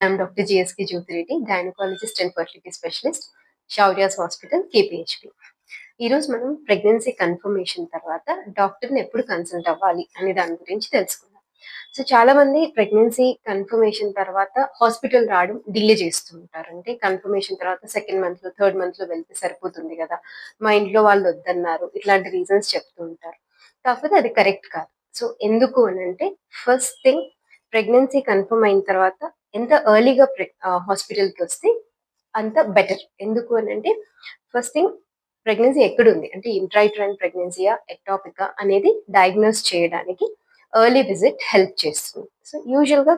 I'm Dr. GSK Jyotireddy, gynecologist and fertility specialist, Shaurya's Hospital, KPHP. ఈ రోజు మనం pregnancy confirmation తర్వాత డాక్టర్ని ఎప్పుడు కన్సల్ట్ అవ్వాలి అనే దాని గురించి తెలుసుకుందాం. సో చాలా మంది ప్రెగ్నెన్సీ కన్ఫర్మేషన్ తర్వాత హాస్పిటల్ రావడం డిలే చేస్తూ ఉంటారు. అంటే కన్ఫర్మేషన్ తర్వాత సెకండ్ మంత్ లో థర్డ్ మంత్ లో వెళ్తే సరిపోతుంది కదా, మా ఇంట్లో వాళ్ళు వద్దన్నారు, ఇట్లాంటి రీజన్స్ చెప్తూ ఉంటారు. కాకపోతే అది కరెక్ట్ కాదు. సో ఎందుకు అని అంటే, ఫస్ట్ థింగ్, ప్రెగ్నెన్సీ కన్ఫర్మ్ అయిన తర్వాత ఎంత ఎర్లీగా హాస్పిటల్కి వస్తే అంత బెటర్. ఎందుకు అని అంటే, ఫస్ట్ థింగ్, ప్రెగ్నెన్సీ ఎక్కడుంది అంటే ఇంట్రైట్రైన్ ప్రెగ్నెన్సీయా ఎక్టాపికా అనేది డయాగ్నోస్ చేయడానికి ఎర్లీ విజిట్ హెల్ప్ చేస్తుంది. సో యూజువల్గా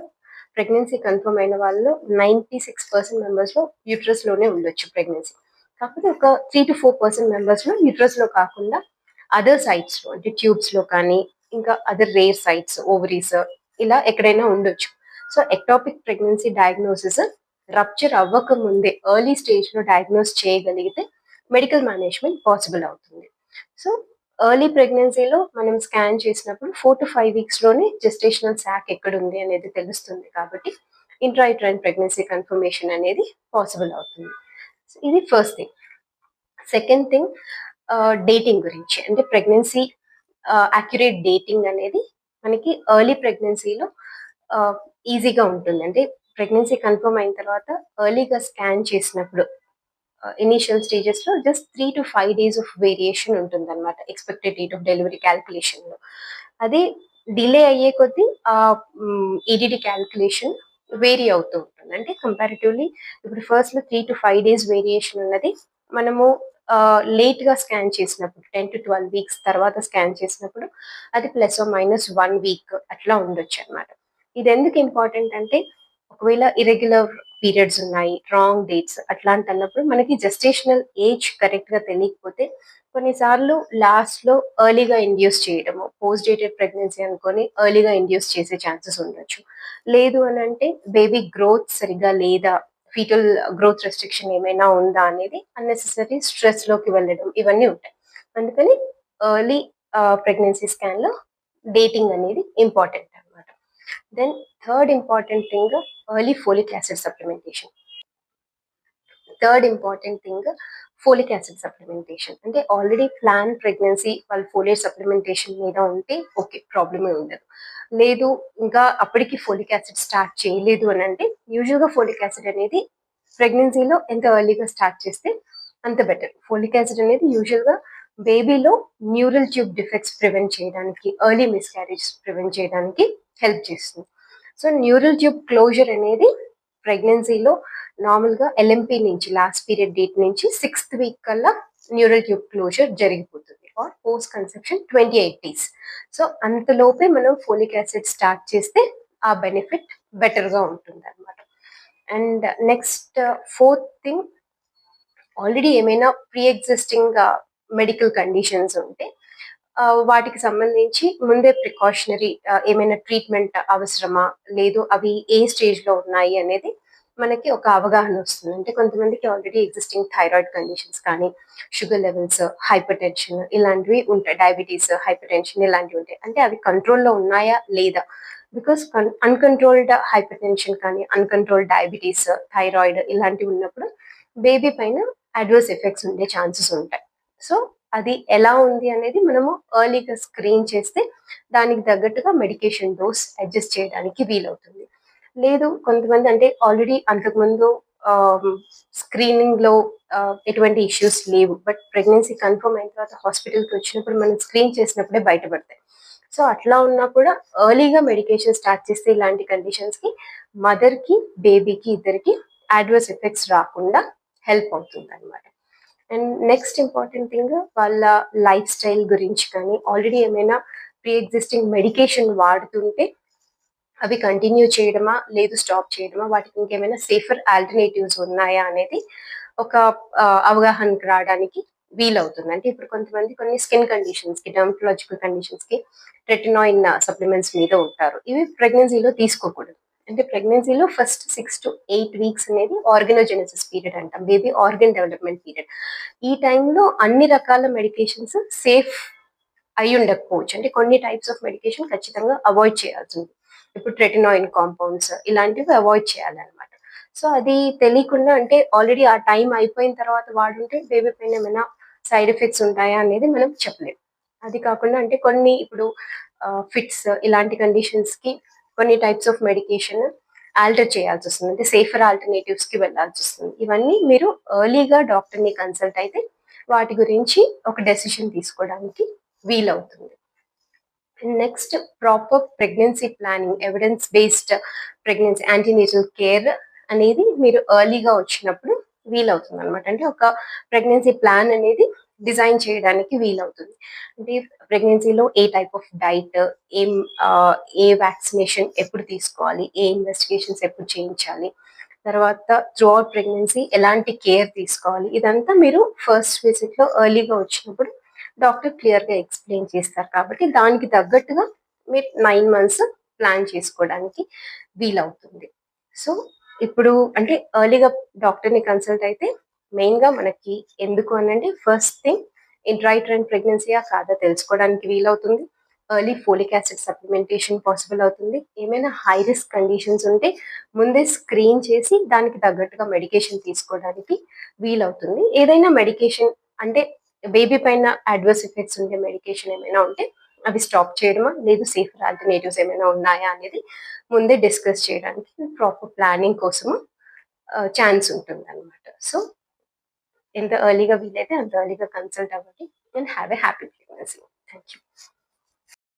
ప్రెగ్నెన్సీ కన్ఫర్మ్ అయిన వాళ్ళలో 96% మెంబర్స్లో యూట్రస్లోనే ఉండొచ్చు ప్రెగ్నెన్సీ. కాకపోతే ఒక 3 to 4% మెంబర్స్లో యూట్రస్లో కాకుండా అదర్ సైట్స్లో అంటే ట్యూబ్స్లో కానీ ఇంకా అదర్ రేర్ సైట్స్ ఓవరీస్ ఇలా ఎక్కడైనా ఉండొచ్చు. So ectopic pregnancy diagnosis rupture అవ్వక ముందే ఎర్లీ స్టేజ్లో డయాగ్నోస్ చేయగలిగితే మెడికల్ మేనేజ్మెంట్ పాసిబుల్ అవుతుంది. సో ఎర్లీ ప్రెగ్నెన్సీలో మనం స్కాన్ చేసినప్పుడు 4 to 5 వీక్స్లోనే జెస్టేషనల్ శాక్ ఎక్కడుంది అనేది తెలుస్తుంది. కాబట్టి ఇంట్రాయిట్రైన్ ప్రెగ్నెన్సీ కన్ఫర్మేషన్ అనేది పాసిబుల్ అవుతుంది. ఇది first thing. Second thing, dating గురించి. అంటే ప్రెగ్నెన్సీ అక్యురేట్ డేటింగ్ అనేది మనకి ఎర్లీ ప్రెగ్నెన్సీలో ఈజీగా ఉంటుంది. అంటే ప్రెగ్నెన్సీ కన్ఫర్మ్ అయిన తర్వాత ఎర్లీగా స్కాన్ చేసినప్పుడు ఇనీషియల్ స్టేజెస్లో just 3 to 5 days of variation ఉంటుంది అనమాట ఎక్స్పెక్టెడ్ డేట్ ఆఫ్ డెలివరీ క్యాల్కులేషన్లో. అది డిలే అయ్యే కొద్దీ ఆ ఈడిడి క్యాల్కులేషన్ వేరీ అవుతూ ఉంటుంది. అంటే కంపారిటివ్లీ ఇప్పుడు ఫస్ట్లో 3 to 5 days వేరియేషన్ ఉన్నది మనము లేట్గా స్కాన్ చేసినప్పుడు 10 to 12 weeks తర్వాత స్కాన్ చేసినప్పుడు అది ±1 week అట్లా ఉండొచ్చు అనమాట. ఇది ఎందుకు ఇంపార్టెంట్ అంటే, ఒకవేళ ఇరెగ్యులర్ పీరియడ్స్ ఉన్నాయి, రాంగ్ డేట్స్ అట్లాంటి అన్నప్పుడు మనకి జెస్టేషనల్ ఏజ్ కరెక్ట్గా తెలియకపోతే కొన్నిసార్లు లాస్ట్లో ఎర్లీగా ఇండ్యూస్ చేయడము, పోస్ట్ డేటెడ్ ప్రెగ్నెన్సీ అనుకొని ఎర్లీగా ఇండ్యూస్ చేసే ఛాన్సెస్ ఉండొచ్చు. లేదు అని అంటే బేబీ గ్రోత్ సరిగా లేదా, ఫీటల్ గ్రోత్ రెస్ట్రిక్షన్ ఏమైనా ఉందా అనేది అన్నెసెసరీ స్ట్రెస్లోకి వెళ్ళడం ఇవన్నీ ఉంటాయి. అందుకని ఎర్లీ ప్రెగ్నెన్సీ స్కాన్లో డేటింగ్ అనేది ఇంపార్టెంట్ అనమాట. Then third important thing, early folic acid supplementation. Folic acid supplementation అంటే ఆల్రెడీ ప్లాన్ ప్రెగ్నెన్సీ వాళ్ళు ఫోలియర్ సప్లిమెంటేషన్ మీద ఉంటే ఓకే, ప్రాబ్లమే ఉండదు. లేదు ఇంకా అప్పటికి ఫోలిక్ యాసిడ్ స్టార్ట్ చేయలేదు అని అంటే, యూజువల్గా ఫోలిక్ యాసిడ్ అనేది ప్రెగ్నెన్సీలో ఎంత ఎర్లీగా స్టార్ట్ చేస్తే అంత బెటర్. ఫోలిక్ యాసిడ్ అనేది యూజువల్గా బేబీలో న్యూరల్ ట్యూబ్ డిఫెక్ట్స్ ప్రివెంట్ చేయడానికి, ఎర్లీ మిస్క్యారేజ్ ప్రివెంట్ చేయడానికి హెల్ప్ చేస్తుంది. సో న్యూరల్ ట్యూబ్ క్లోజర్ అనేది ప్రెగ్నెన్సీలో నార్మల్గా ఎల్ఎంపీ నుంచి లాస్ట్ పీరియడ్ డేట్ నుంచి 6th వీక్ కల్లా న్యూరల్ ట్యూబ్ క్లోజర్ జరిగిపోతుంది, or post conception 28 days. So అంతలోపే మనం ఫోలిక్ యాసిడ్ స్టార్ట్ చేస్తే ఆ బెనిఫిట్ బెటర్గా ఉంటుంది అనమాట. And next fourth thing, already ఏమైనా ప్రీ ఎగ్జిస్టింగ్ మెడికల్ కండిషన్స్ ఉంటే వాటికి సంబంధించి ముందే ప్రికాషనరీ ఏమైనా ట్రీట్మెంట్ అవసరమా, లేదు అవి ఏ స్టేజ్లో ఉన్నాయి అనేది మనకి ఒక అవగాహన వస్తుంది. అంటే కొంతమందికి ఆల్రెడీ ఎగ్జిస్టింగ్ థైరాయిడ్ కండిషన్స్ కానీ, షుగర్ లెవెల్స్, హైపర్ టెన్షన్ ఇలాంటివి ఉంటాయి, డయాబెటీస్, హైపర్ టెన్షన్ ఇలాంటివి ఉంటాయి. అంటే అవి కంట్రోల్లో ఉన్నాయా లేదా, బికాస్ అన్కంట్రోల్డ్ హైపర్ టెన్షన్ కానీ, అన్కంట్రోల్డ్ డయాబెటీస్, థైరాయిడ్ ఇలాంటివి ఉన్నప్పుడు బేబీ పైన అడ్వర్స్ ఎఫెక్ట్స్ ఉండే ఛాన్సెస్ ఉంటాయి. సో అది ఎలా ఉంది అనేది మనము ఎర్లీగా స్క్రీన్ చేస్తే దానికి తగ్గట్టుగా మెడికేషన్ డోస్ అడ్జస్ట్ చేయడానికి వీలవుతుంది. లేదు కొంతమంది అంటే ఆల్రెడీ అంతకుముందు స్క్రీనింగ్లో ఎటువంటి ఇష్యూస్ లేవు, బట్ ప్రెగ్నెన్సీ కన్ఫర్మ్ అయిన తర్వాత హాస్పిటల్కి వచ్చినప్పుడు మనం స్క్రీన్ చేసినప్పుడే బయటపడతాయి. సో అట్లా ఉన్నా కూడా ఎర్లీగా మెడికేషన్ స్టార్ట్ చేస్తే ఇలాంటి కండిషన్స్కి మదర్కి బేబీకి ఇద్దరికి అడ్వర్స్ ఎఫెక్ట్స్ రాకుండా హెల్ప్ అవుతుంది అనమాట. అండ్ నెక్స్ట్ ఇంపార్టెంట్ థింగ్, వాళ్ళ లైఫ్ స్టైల్ గురించి కానీ, ఆల్రెడీ ఏమైనా ప్రీ ఎగ్జిస్టింగ్ మెడికేషన్ వాడుతుంటే అవి కంటిన్యూ చేయడమా లేదు స్టాప్ చేయడమా, వాటికి ఇంకేమైనా సేఫర్ ఆల్టర్నేటివ్స్ ఉన్నాయా అనేది ఒక అవగాహనకు రావడానికి వీలవుతుంది. అంటే ఇప్పుడు కొంతమంది కొన్ని స్కిన్ కండిషన్స్కి, డర్మటలాజికల్ కండిషన్స్కి రెటినాయిన్ సప్లిమెంట్స్ మీద ఉంటారు. ఇవి ప్రెగ్నెన్సీలో తీసుకోకూడదు. అంటే ప్రెగ్నెన్సీలో ఫస్ట్ 6 to 8 weeks అనేది ఆర్గనోజెనసిస్ పీరియడ్ అంటాం, బేబీ ఆర్గన్ డెవలప్మెంట్ పీరియడ్. ఈ టైంలో అన్ని రకాల మెడికేషన్స్ సేఫ్ అయి ఉండకపోవచ్చు. అంటే కొన్ని టైప్స్ ఆఫ్ మెడికేషన్ ఖచ్చితంగా అవాయిడ్ చేయాల్సి ఉంది. ఇప్పుడు రెటినాయిన్ కాంపౌండ్స్ ఇలాంటివి అవాయిడ్ చేయాలన్నమాట. సో, అది తెలియకుండా అంటే ఆల్రెడీ ఆ టైం అయిపోయిన తర్వాత వాడుంటే బేబీ పైన ఏమైనా సైడ్ ఎఫెక్ట్స్ ఉంటాయా అనేది మనం చెప్పలేం. అది కాకుండా అంటే కొన్ని ఇప్పుడు ఫిట్స్ ఇలాంటి కండిషన్స్‌కి కొన్ని టైప్స్ ఆఫ్ మెడికేషన్ ఆల్టర్ చేయాల్సొస్తుంది. అంటే సేఫర్ ఆల్టర్‌నేటివ్స్‌కి వెళ్ళాల్సొస్తుంది. ఇవన్నీ మీరు ఎర్లీగా డాక్టర్‌ని కన్సల్ట్ అయితే వాటి గురించి ఒక డెసిషన్ తీసుకోవడానికి వీలవుతుంది. Next proper pregnancy planning, evidence based pregnancy antenatal care అనేది మీరు ఎర్లీగా వచ్చినప్పుడు వీలవుతుందనమాట. అంటే ఒక ప్రెగ్నెన్సీ ప్లాన్ అనేది డిజైన్ చేయడానికి వీలవుతుంది. అంటే ప్రెగ్నెన్సీలో ఏ టైప్ ఆఫ్ డైట్, ఏం ఏ వ్యాక్సినేషన్ ఎప్పుడు తీసుకోవాలి, ఏ ఇన్వెస్టిగేషన్స్ ఎప్పుడు చేయించాలి, తర్వాత త్రూ అవుట్ ప్రెగ్నెన్సీ ఎలాంటి కేర్ తీసుకోవాలి, ఇదంతా మీరు ఫస్ట్ విజిట్‌లో ఎర్లీగా వచ్చినప్పుడు డాక్టర్ క్లియర్‌గా ఎక్స్‌ప్లెయిన్ చేస్తారు కాబట్టి, దానికి తగ్గట్టుగా మీరు 9 మంత్స్ ప్లాన్ చేసుకోవడానికి వీలవుతుంది. సో, ఇప్పుడు అంటే ఎర్లీగా డాక్టర్‌ని కన్సల్ట్ అయితే మెయిన్‌గా మనకి ఎందుకు అనంటే ఫస్ట్ థింగ్ ఇంట్రైట్రైన్ ప్రెగ్నెన్సీయా కాదా తెలుసుకోవడానికి వీలవుతుంది. Early folic acid supplementation possible అవుతుంది. ఏమైనా హై రిస్క్ కండిషన్స్ ఉంటే ముందే స్క్రీన్ చేసి దానికి తగ్గట్టుగా మెడికేషన్ తీసుకోవడానికి వీలవుతుంది. ఏదైనా మెడికేషన్ అంటే బేబీ పైన అడ్వర్స్ ఎఫెక్ట్స్ ఉండే మెడికేషన్ ఏమైనా ఉంటే అవి స్టాప్ చేయడమా? లేదు సేఫర్ ఆల్టర్‌నేటివ్స్ ఏమైనా ఉన్నాయా? అనేది ముందే డిస్కస్ చేయడానికి ప్రాపర్ ప్లానింగ్ కోసము ఛాన్స్ ఉంటుందనమాట. సో, ఎంత ఎర్లీగా వీలైతే అంత ఎర్లీగా కన్సల్ట్ అవ్వండి and have a happy pregnancy. Thank you.